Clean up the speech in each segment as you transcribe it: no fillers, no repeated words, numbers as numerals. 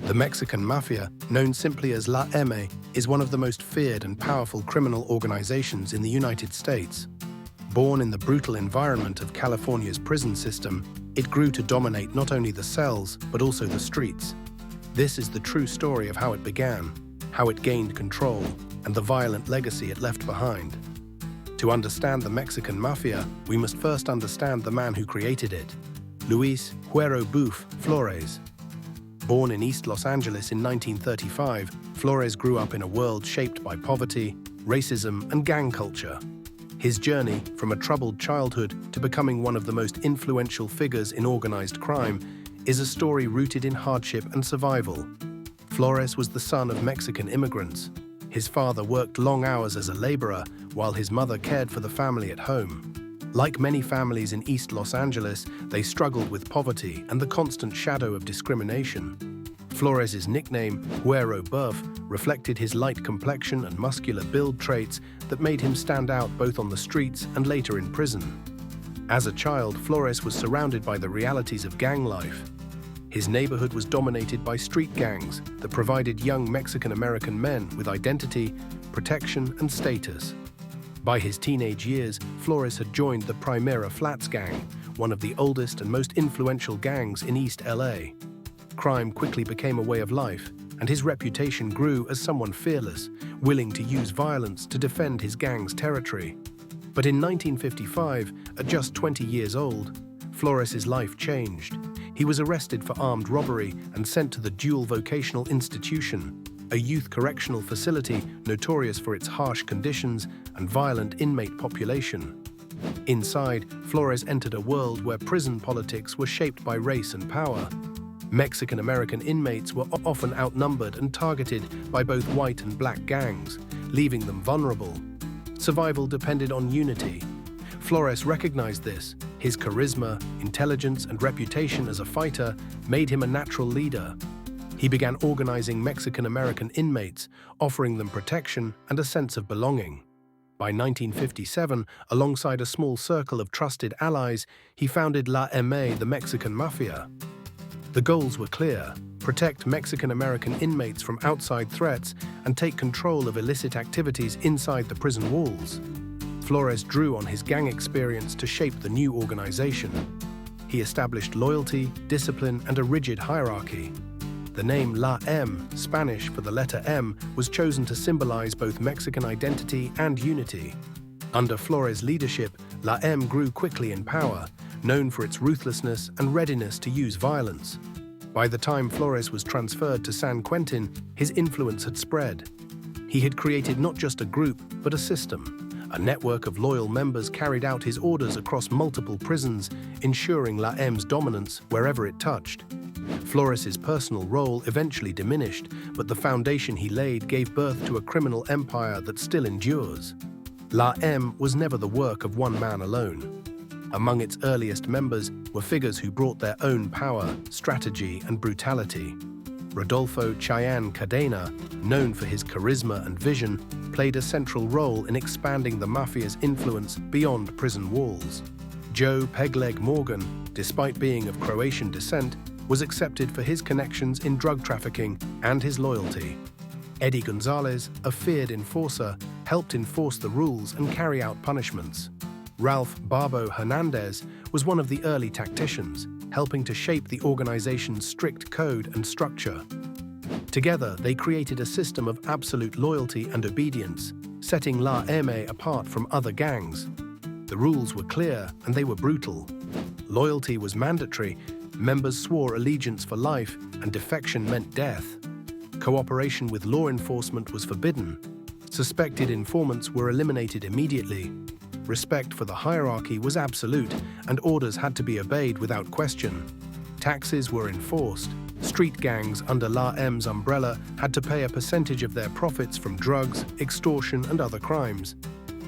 The Mexican Mafia, known simply as La M, is one of the most feared and powerful criminal organizations in the United States. Born in the brutal environment of California's prison system, it grew to dominate not only the cells, but also the streets. This is the true story of how it began, how it gained control, and the violent legacy it left behind. To understand the Mexican Mafia, we must first understand the man who created it, Luis "Güero Buf" Flores. Born in East Los Angeles in 1935, Flores grew up in a world shaped by poverty, racism, and gang culture. His journey, from a troubled childhood to becoming one of the most influential figures in organized crime, is a story rooted in hardship and survival. Flores was the son of Mexican immigrants. His father worked long hours as a laborer, while his mother cared for the family at home. Like many families in East Los Angeles, they struggled with poverty and the constant shadow of discrimination. Flores's nickname, Güero Buf, reflected his light complexion and muscular build traits that made him stand out both on the streets and later in prison. As a child, Flores was surrounded by the realities of gang life. His neighborhood was dominated by street gangs that provided young Mexican-American men with identity, protection, and status. By his teenage years, Flores had joined the Primera Flats gang, one of the oldest and most influential gangs in East LA. Crime quickly became a way of life, and his reputation grew as someone fearless, willing to use violence to defend his gang's territory. But in 1955, at just 20 years old, Flores's life changed. He was arrested for armed robbery and sent to the Dual Vocational Institution, a youth correctional facility notorious for its harsh conditions and violent inmate population. Inside, Flores entered a world where prison politics were shaped by race and power. Mexican-American inmates were often outnumbered and targeted by both white and black gangs, leaving them vulnerable. Survival depended on unity. Flores recognized this. His charisma, intelligence, and reputation as a fighter made him a natural leader. He began organizing Mexican-American inmates, offering them protection and a sense of belonging. By 1957, alongside a small circle of trusted allies, he founded La M, the Mexican Mafia. The goals were clear: protect Mexican-American inmates from outside threats and take control of illicit activities inside the prison walls. Flores drew on his gang experience to shape the new organization. He established loyalty, discipline, and a rigid hierarchy. The name La M, Spanish for the letter M, was chosen to symbolize both Mexican identity and unity. Under Flores' leadership, La M grew quickly in power, known for its ruthlessness and readiness to use violence. By the time Flores was transferred to San Quentin, his influence had spread. He had created not just a group, but a system. A network of loyal members carried out his orders across multiple prisons, ensuring La M's dominance wherever it touched. Flores's personal role eventually diminished, but the foundation he laid gave birth to a criminal empire that still endures. La M was never the work of one man alone. Among its earliest members were figures who brought their own power, strategy, and brutality. Rodolfo "Cheyenne" Cadena, known for his charisma and vision, played a central role in expanding the Mafia's influence beyond prison walls. Joe "Pegleg" Morgan, despite being of Croatian descent, was accepted for his connections in drug trafficking and his loyalty. Eddie Gonzalez, a feared enforcer, helped enforce the rules and carry out punishments. Ralph "Barbo" Hernandez was one of the early tacticians, helping to shape the organization's strict code and structure. Together, they created a system of absolute loyalty and obedience, setting La M apart from other gangs. The rules were clear and they were brutal. Loyalty was mandatory. Members swore allegiance for life, and defection meant death. Cooperation with law enforcement was forbidden. Suspected informants were eliminated immediately. Respect for the hierarchy was absolute, and orders had to be obeyed without question. Taxes were enforced. Street gangs under La M's umbrella had to pay a percentage of their profits from drugs, extortion, and other crimes.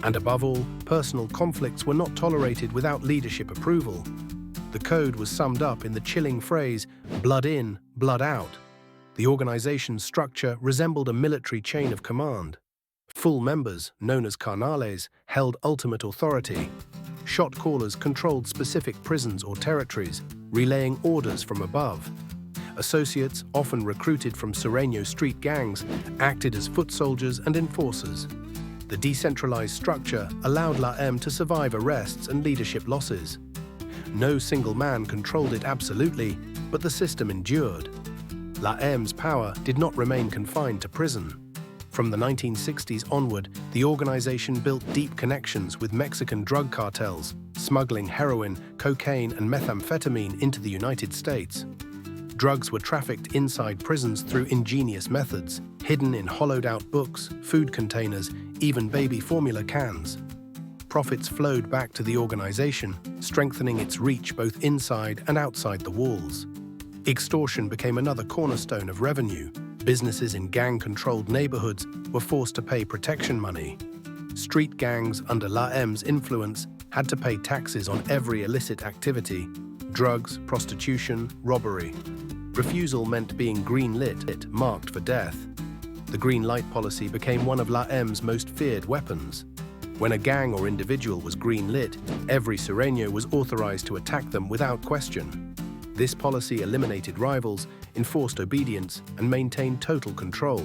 And above all, personal conflicts were not tolerated without leadership approval. The code was summed up in the chilling phrase, "blood in, blood out." The organization's structure resembled a military chain of command. Full members, known as carnales, held ultimate authority. Shot callers controlled specific prisons or territories, relaying orders from above. Associates, often recruited from Sureño street gangs, acted as foot soldiers and enforcers. The decentralized structure allowed La M to survive arrests and leadership losses. No single man controlled it absolutely, but the system endured. La M's power did not remain confined to prison. From the 1960s onward, the organization built deep connections with Mexican drug cartels, smuggling heroin, cocaine, and methamphetamine into the United States. Drugs were trafficked inside prisons through ingenious methods, hidden in hollowed-out books, food containers, even baby formula cans. Profits flowed back to the organization, strengthening its reach both inside and outside the walls. Extortion became another cornerstone of revenue. Businesses in gang-controlled neighborhoods were forced to pay protection money. Street gangs under La M's influence had to pay taxes on every illicit activity: drugs, prostitution, robbery. Refusal meant being green-lit, marked for death. The green light policy became one of La M's most feared weapons. When a gang or individual was green-lit, every Sureño was authorized to attack them without question. This policy eliminated rivals, enforced obedience, and maintained total control.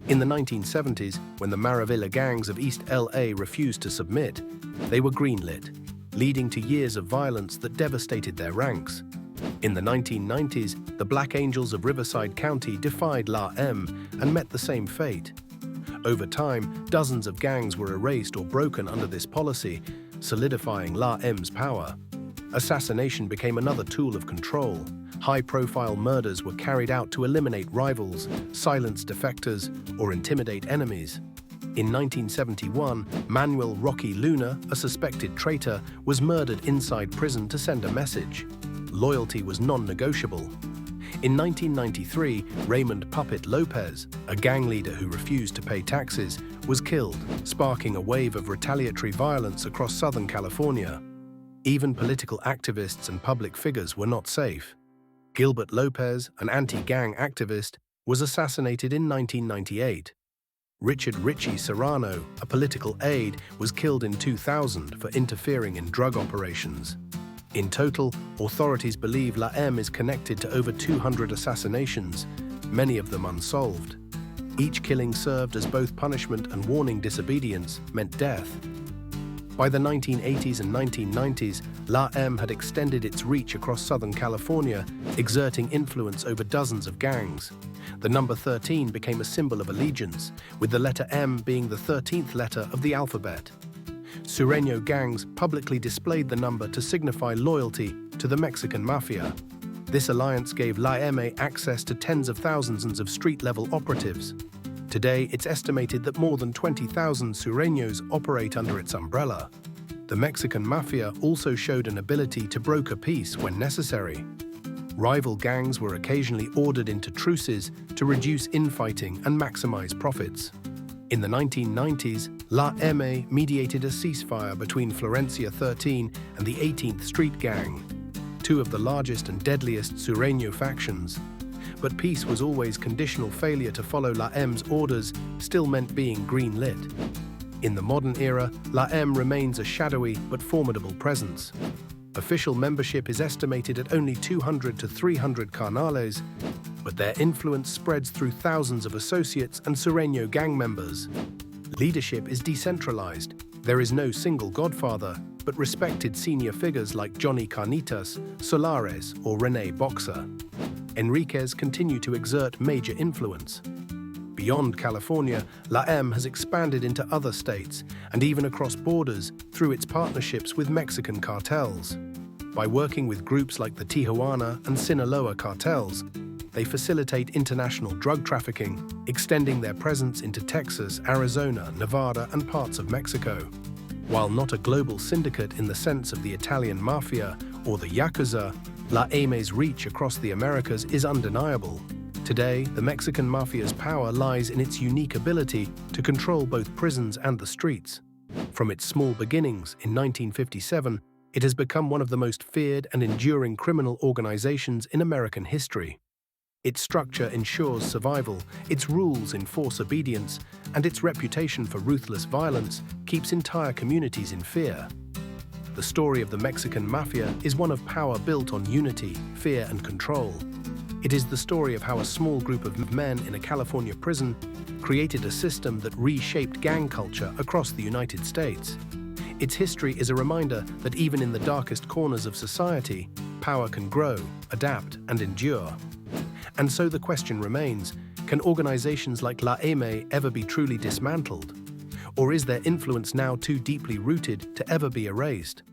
In the 1970s, when the Maravilla gangs of East LA refused to submit, they were green-lit, leading to years of violence that devastated their ranks. In the 1990s, the Black Angels of Riverside County defied La M and met the same fate. Over time, dozens of gangs were erased or broken under this policy, solidifying La M's power. Assassination became another tool of control. High-profile murders were carried out to eliminate rivals, silence defectors, or intimidate enemies. In 1971, Manuel Rocky Luna, a suspected traitor, was murdered inside prison to send a message. Loyalty was non-negotiable. In 1993, Raymond Puppet Lopez, a gang leader who refused to pay taxes, was killed, sparking a wave of retaliatory violence across Southern California. Even political activists and public figures were not safe. Gilbert Lopez, an anti-gang activist, was assassinated in 1998. Richard Richie Serrano, a political aide, was killed in 2000 for interfering in drug operations. In total, authorities believe La M is connected to over 200 assassinations, many of them unsolved. Each killing served as both punishment and warning. Disobedience meant death. By the 1980s and 1990s, La M had extended its reach across Southern California, exerting influence over dozens of gangs. The number 13 became a symbol of allegiance, with the letter M being the 13th letter of the alphabet. Sureño gangs publicly displayed the number to signify loyalty to the Mexican Mafia. This alliance gave La M access to tens of thousands of street-level operatives. Today, it's estimated that more than 20,000 Sureños operate under its umbrella. The Mexican Mafia also showed an ability to broker peace when necessary. Rival gangs were occasionally ordered into truces to reduce infighting and maximize profits. In the 1990s, La M mediated a ceasefire between Florencia 13 and the 18th Street Gang, two of the largest and deadliest Sureño factions. But peace was always conditional. Failure to follow La M's orders still meant being green-lit. In the modern era, La M remains a shadowy but formidable presence. Official membership is estimated at only 200 to 300 carnales, but their influence spreads through thousands of associates and Sureño gang members. Leadership is decentralized. There is no single godfather, but respected senior figures like Johnny Carnitas, Solares, or René Boxer. Enriquez continue to exert major influence. Beyond California, La M has expanded into other states and even across borders through its partnerships with Mexican cartels. By working with groups like the Tijuana and Sinaloa cartels, they facilitate international drug trafficking, extending their presence into Texas, Arizona, Nevada, and parts of Mexico. While not a global syndicate in the sense of the Italian Mafia or the Yakuza, La M's reach across the Americas is undeniable. Today, the Mexican Mafia's power lies in its unique ability to control both prisons and the streets. From its small beginnings in 1957, it has become one of the most feared and enduring criminal organizations in American history. Its structure ensures survival, its rules enforce obedience, and its reputation for ruthless violence keeps entire communities in fear. The story of the Mexican Mafia is one of power built on unity, fear, and control. It is the story of how a small group of men in a California prison created a system that reshaped gang culture across the United States. Its history is a reminder that even in the darkest corners of society, power can grow, adapt, and endure. And so the question remains, can organizations like La M ever be truly dismantled? Or is their influence now too deeply rooted to ever be erased?